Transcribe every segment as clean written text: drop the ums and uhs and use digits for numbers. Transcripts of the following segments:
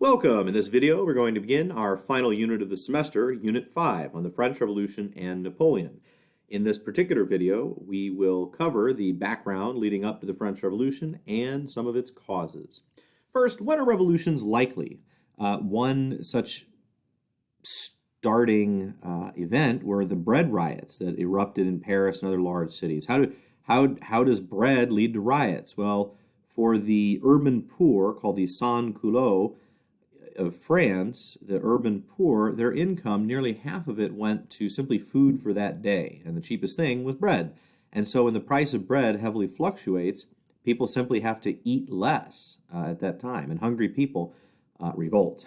Welcome! In this video, we're going to begin our final unit of the semester, Unit 5, on the French Revolution and Napoleon. In this particular video, we will cover the background leading up to the French Revolution and some of its causes. First, when are revolutions likely? One such starting event were the bread riots that erupted in Paris and other large cities. How does bread lead to riots? Well, for the urban poor, called the sans-culottes, of France, the urban poor, their income, nearly half of it went to simply food for that day, and the cheapest thing was bread. And so when the price of bread heavily fluctuates, people simply have to eat less at that time, and hungry people revolt.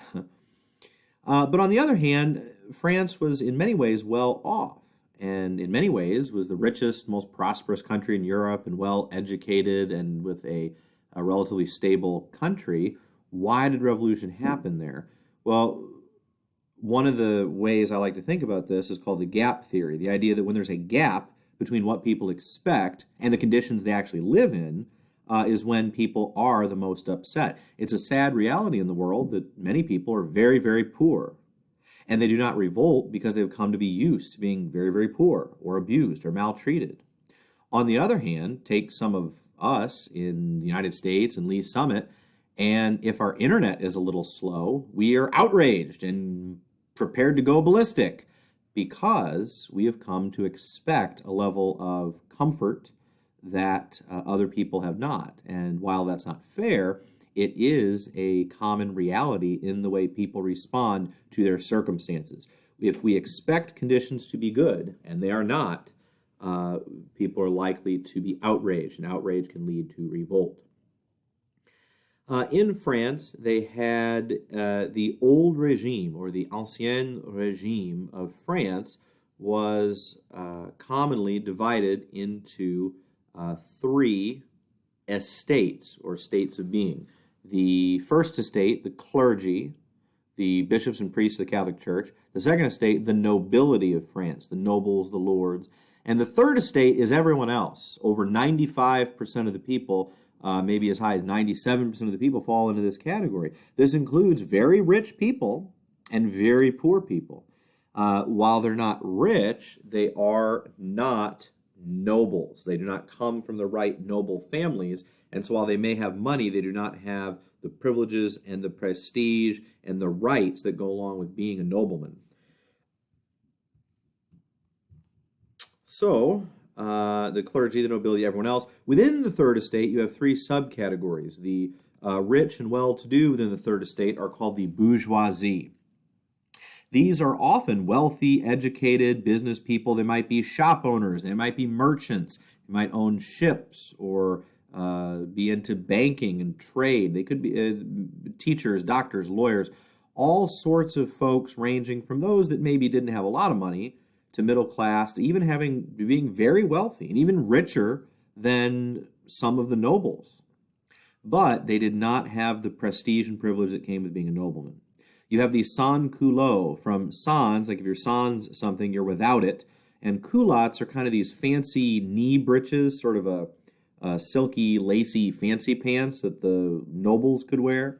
But on the other hand, France was in many ways well off, and in many ways was the richest, most prosperous country in Europe, and well educated and with a relatively stable country. Why did revolution happen there? Well, one of the ways I like to think about this is called the gap theory, the idea that when there's a gap between what people expect and the conditions they actually live in is when people are the most upset. It's a sad reality in the world that many people are very, very poor, and they do not revolt because they've come to be used to being very, very poor or abused or maltreated. On the other hand, take some of us in the United States and Lee Summit, and if our internet is a little slow, we are outraged and prepared to go ballistic because we have come to expect a level of comfort that other people have not. And while that's not fair, it is a common reality in the way people respond to their circumstances. If we expect conditions to be good and they are not, people are likely to be outraged, and outrage can lead to revolt. In France, they had the old regime, or the ancien regime of France, was commonly divided into three estates, or states of being. The first estate, the clergy, the bishops and priests of the Catholic Church. The second estate, the nobility of France, the nobles, the lords. And the third estate is everyone else. Over 95% of the people, maybe as high as 97% of the people, fall into this category. This includes very rich people and very poor people. While they're not rich, they are not nobles. They do not come from the right noble families. And so while they may have money, they do not have the privileges and the prestige and the rights that go along with being a nobleman. So, the clergy, the nobility, everyone else. Within the third estate, you have three subcategories. The rich and well-to-do within the third estate are called the bourgeoisie. These are often wealthy, educated business people. They might be shop owners. They might be merchants. They might own ships or be into banking and trade. They could be teachers, doctors, lawyers, all sorts of folks ranging from those that maybe didn't have a lot of money to middle class, to even being very wealthy and even richer than some of the nobles. But they did not have the prestige and privilege that came with being a nobleman. You have the sans-culottes, from sans, like if you're sans something, you're without it. And culottes are kind of these fancy knee breeches, sort of a silky, lacy, fancy pants that the nobles could wear,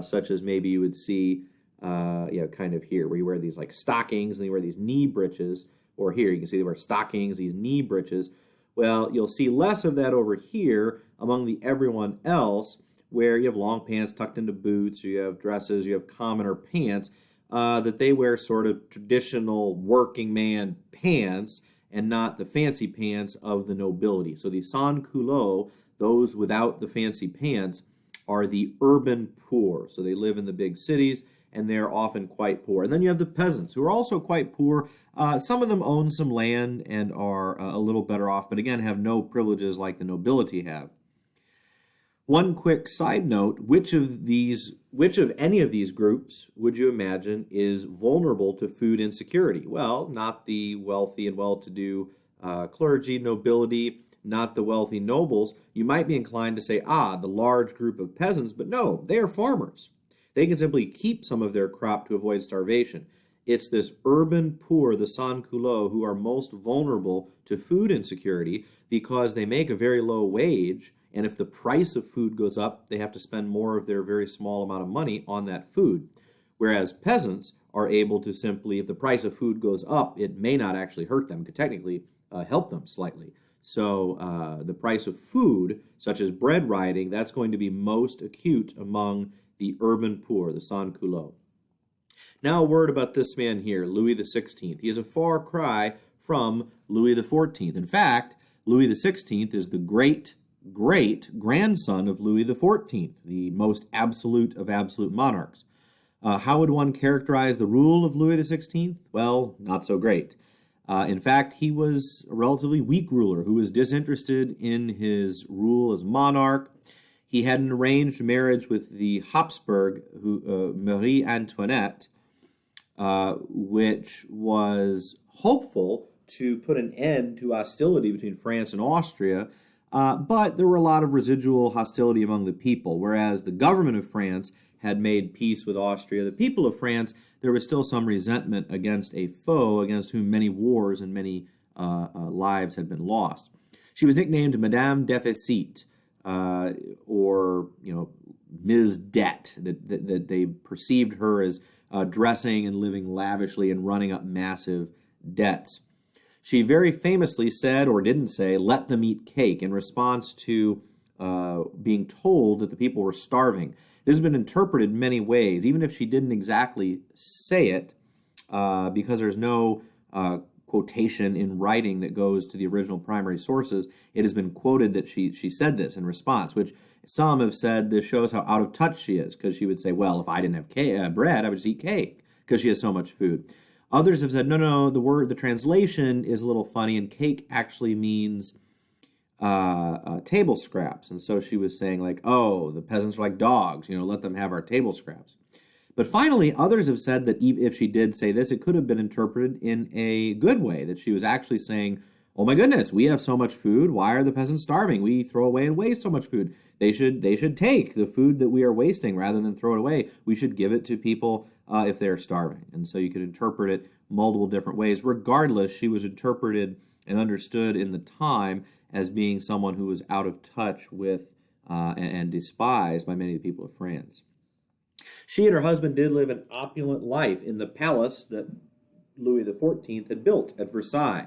such as maybe you would see kind of here, where you wear these like stockings and you wear these knee breeches, or here you can see they wear stockings, these knee breeches. Well, you'll see less of that over here among the everyone else, where you have long pants tucked into boots, or you have dresses, you have commoner pants, that they wear sort of traditional working man pants and not the fancy pants of the nobility. So the sans-culottes, those without the fancy pants, are the urban poor. So they live in the big cities, and they're often quite poor. And then you have the peasants, who are also quite poor. Some of them own some land and are a little better off, but again have no privileges like the nobility have. One quick side note, which of any of these groups would you imagine is vulnerable to food insecurity? Well, not the wealthy and well-to-do clergy, nobility, not the wealthy nobles. You might be inclined to say, the large group of peasants, but no, they are farmers. They can simply keep some of their crop to avoid starvation. It's this urban poor, the sans-culottes, who are most vulnerable to food insecurity because they make a very low wage, and if the price of food goes up, they have to spend more of their very small amount of money on that food. Whereas peasants are able to simply, if the price of food goes up, it may not actually hurt them, could technically help them slightly. So the price of food, such as bread riding, that's going to be most acute among the urban poor, the sans-culottes. Now a word about this man here, Louis XVI. He is a far cry from Louis XIV. In fact, Louis XVI is the great-grandson of Louis XIV, the most absolute of absolute monarchs. How would one characterize the rule of Louis XVI? Well, not so great. In fact, he was a relatively weak ruler who was disinterested in his rule as monarch. He had an arranged marriage with the Habsburg, Marie Antoinette, which was hopeful to put an end to hostility between France and Austria, but there were a lot of residual hostility among the people, whereas the government of France had made peace with Austria. The people of France, there was still some resentment against a foe against whom many wars and many lives had been lost. She was nicknamed Madame Deficit, or Ms. Debt, that they perceived her as dressing and living lavishly and running up massive debts. She very famously said, or didn't say, "Let them eat cake," in response to being told that the people were starving. This has been interpreted many ways, even if she didn't exactly say it, because there's no quotation in writing that goes to the original primary sources. It has been quoted that she said this in response, which some have said this shows how out of touch she is, because she would say, well, if I didn't have bread, I would just eat cake, because she has so much food. Others have said, no, the translation is a little funny, and cake actually means table scraps. And so she was saying, like, oh, the peasants are like dogs, let them have our table scraps. But finally, others have said that if she did say this, it could have been interpreted in a good way, that she was actually saying, oh my goodness, we have so much food. Why are the peasants starving? We throw away and waste so much food. They should take the food that we are wasting rather than throw it away. We should give it to people if they're starving. And so you could interpret it multiple different ways. Regardless, she was interpreted and understood in the time as being someone who was out of touch with and despised by many of the people of France. She and her husband did live an opulent life in the palace that Louis XIV had built at Versailles.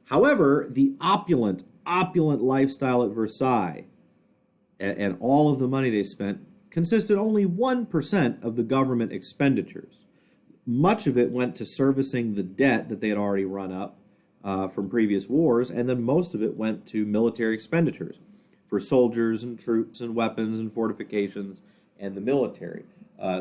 However, the opulent lifestyle at Versailles and all of the money they spent consisted only 1% of the government expenditures. Much of it went to servicing the debt that they had already run up from previous wars, and then most of it went to military expenditures for soldiers and troops and weapons and fortifications and the military.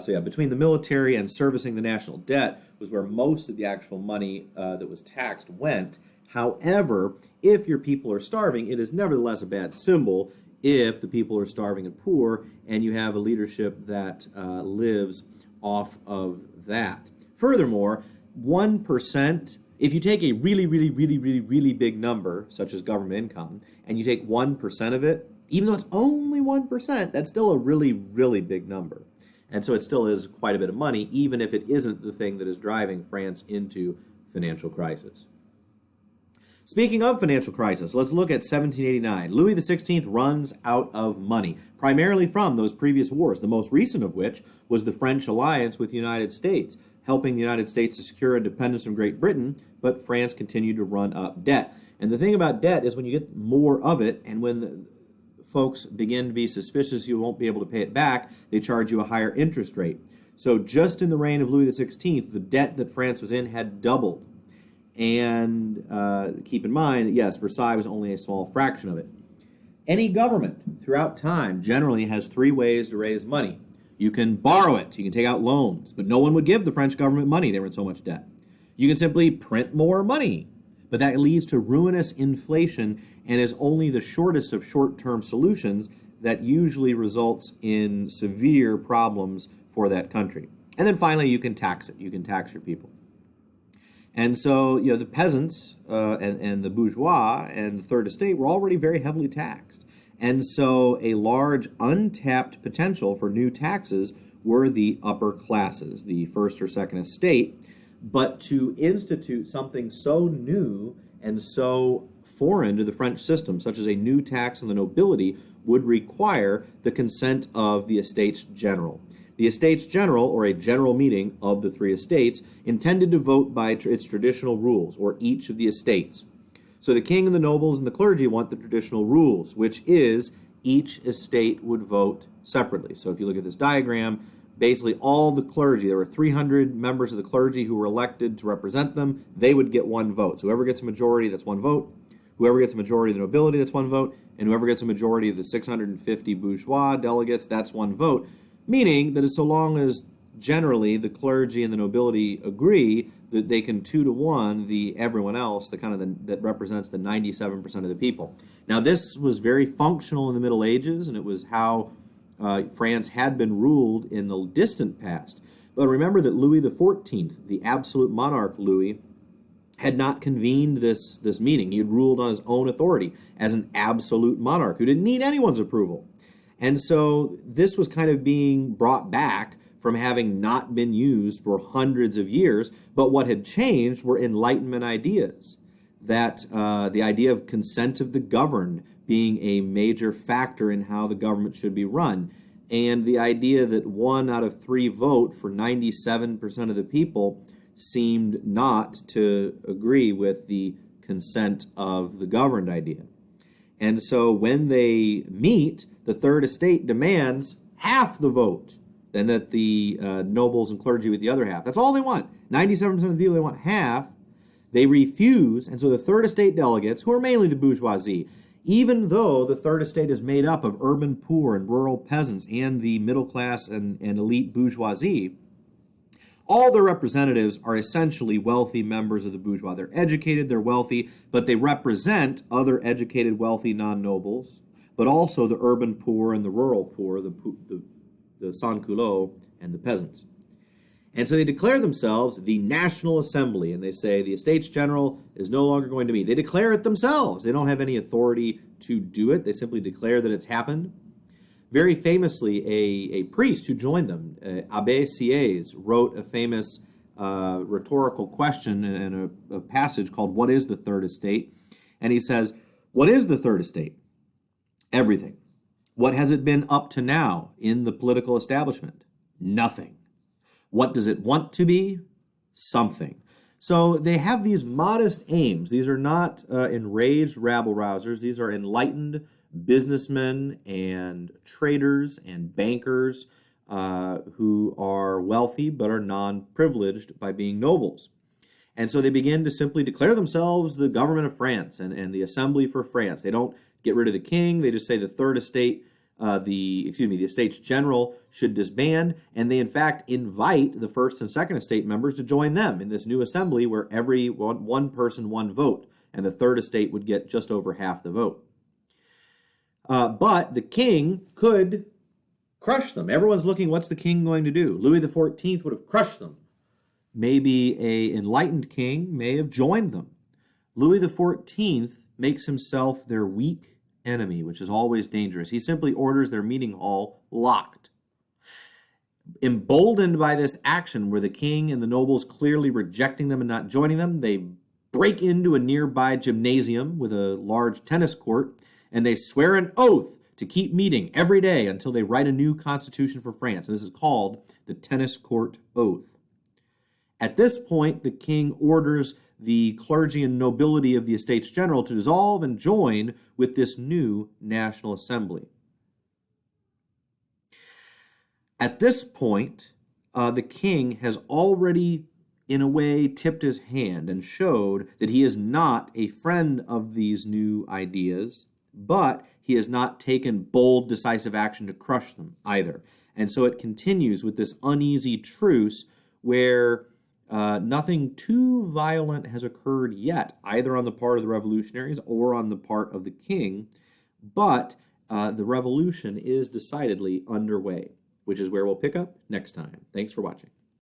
Between the military and servicing the national debt was where most of the actual money that was taxed went. However, if your people are starving, it is nevertheless a bad symbol if the people are starving and poor and you have a leadership that lives off of that. Furthermore, 1%, if you take a really big number, such as government income, and you take 1% of it, even though it's only 1%, that's still a really big number. And so it still is quite a bit of money, even if it isn't the thing that is driving France into financial crisis. Speaking of financial crisis, let's look at 1789. Louis XVI runs out of money, primarily from those previous wars, the most recent of which was the French alliance with the United States, helping the United States to secure independence from Great Britain, but France continued to run up debt. And the thing about debt is when you get more of it, and when folks begin to be suspicious you won't be able to pay it back, they charge you a higher interest rate. So just in the reign of Louis XVI, the debt that France was in had doubled. And keep in mind that, yes, Versailles was only a small fraction of it. Any government throughout time generally has three ways to raise money. You can borrow it. You can take out loans. But no one would give the French government money. They were in so much debt. You can simply print more money. But that leads to ruinous inflation and is only the shortest of short-term solutions that usually results in severe problems for that country. And then finally, you can tax it. You can tax your people. And so, the peasants and the bourgeois and the third estate were already very heavily taxed. And so a large untapped potential for new taxes were the upper classes, the first or second estate, But to institute something so new and so foreign to the French system, such as a new tax on the nobility, would require the consent of the Estates General. The Estates General, or a general meeting of the three estates, intended to vote by its traditional rules, or each of the estates. So the king and the nobles and the clergy want the traditional rules, which is each estate would vote separately. So if you look at this diagram, basically all the clergy, there were 300 members of the clergy who were elected to represent them, they would get one vote. So whoever gets a majority, that's one vote. Whoever gets a majority of the nobility, that's one vote. And whoever gets a majority of the 650 bourgeois delegates, that's one vote. Meaning that so long as generally the clergy and the nobility agree that they can 2-to-1 the everyone else, that represents the 97% of the people. Now this was very functional in the Middle Ages, and it was how France had been ruled in the distant past. But remember that Louis XIV, the absolute monarch Louis, had not convened this meeting. He had ruled on his own authority as an absolute monarch who didn't need anyone's approval. And so this was kind of being brought back from having not been used for hundreds of years. But what had changed were Enlightenment ideas, that the idea of consent of the governed being a major factor in how the government should be run, and the idea that 1 out of 3 vote for 97% of the people seemed not to agree with the consent of the governed idea. And so when they meet, the Third Estate demands half the vote, then that the nobles and clergy with the other half. That's all they want. 97% of the people, they want half. They refuse, and so the Third Estate delegates, who are mainly the bourgeoisie, even though the Third Estate is made up of urban poor and rural peasants and the middle class and elite bourgeoisie, all their representatives are essentially wealthy members of the bourgeois. They're educated, they're wealthy, but they represent other educated, wealthy non-nobles, but also the urban poor and the rural poor, the sans-culottes and the peasants. And so they declare themselves the National Assembly, and they say the Estates General is no longer going to meet. They declare it themselves. They don't have any authority to do it. They simply declare that it's happened. Very famously, a priest who joined them, Abbé Sieyès, wrote a famous rhetorical question in a passage called "What is the Third Estate?" And he says, "What is the Third Estate? Everything. What has it been up to now in the political establishment? Nothing. What does it want to be? Something." So they have these modest aims. These are not enraged rabble-rousers. These are enlightened businessmen and traders and bankers who are wealthy but are non-privileged by being nobles. And so they begin to simply declare themselves the government of France and the Assembly for France. They don't get rid of the king. They just say the Third Estate, the Estates General should disband, and they in fact invite the First and Second Estate members to join them in this new assembly where every one person, one vote, and the Third Estate would get just over half the vote. But the king could crush them. Everyone's looking, what's the king going to do? Louis XIV would have crushed them. Maybe an enlightened king may have joined them. Louis XIV makes himself their weak enemy, which is always dangerous. He simply orders their meeting hall locked. Emboldened by this action, where the king and the nobles clearly rejecting them and not joining them, they break into a nearby gymnasium with a large tennis court, and they swear an oath to keep meeting every day until they write a new constitution for France. And this is called the Tennis Court Oath. At this point, the king orders the clergy and nobility of the Estates General to dissolve and join with this new National Assembly. At this point, the king has already, in a way, tipped his hand and showed that he is not a friend of these new ideas, but he has not taken bold, decisive action to crush them either. And so it continues with this uneasy truce where nothing too violent has occurred yet, either on the part of the revolutionaries or on the part of the king, but the revolution is decidedly underway, which is where we'll pick up next time. Thanks for watching.